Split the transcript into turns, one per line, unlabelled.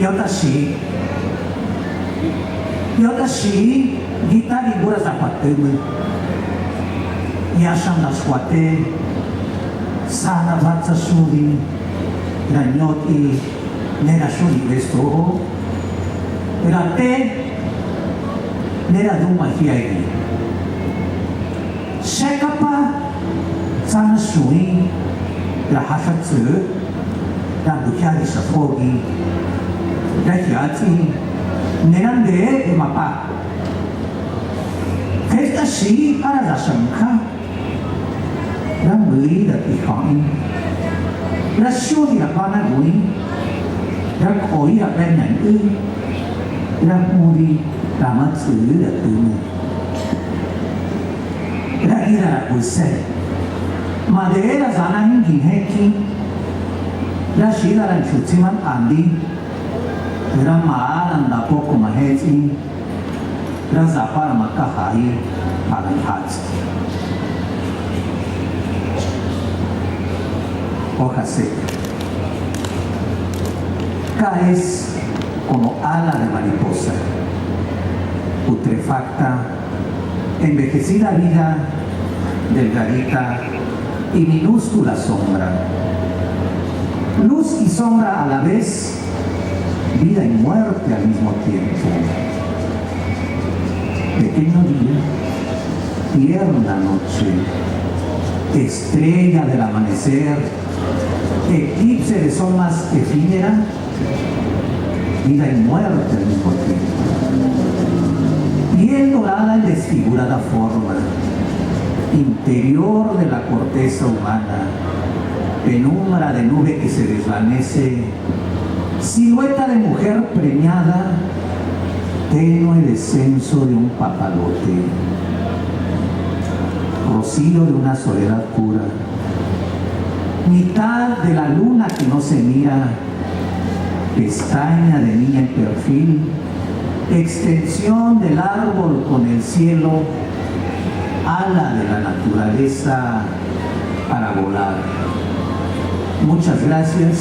私gitari gura zapatemu yashan na swate sana vatsa suri ranyoti nera suri vesto rate nera duma hiai shekapa sana suri rahashatsu rabukyari safogi rahyati nerande mapa Esta si para la sangka la muri da ihong la shuri la pana gui la koi la benan la muri la matsu la tumu la ira la use madera zana hingi heki la shira la chutsiman andi la maalan da poco maheti Raza para makahai para hats. Hoja seca. Caes como ala de mariposa, putrefacta, envejecida vida, delgadita y minúscula sombra. Luz y sombra a la vez, vida y muerte al mismo tiempo. Pequeño día, tierna noche, estrella del amanecer, eclipse de sol más efímera, vida y muerte al mismo tiempo. Piel dorada en desfigurada forma, interior de la corteza humana, penumbra de nube que se desvanece, silueta de mujer preñada, tenue descenso de un papalote, rocío de una soledad pura, mitad de la luna que no se mira, pestaña de niña en perfil, extensión del árbol con el cielo, ala de la naturaleza para volar. Muchas gracias.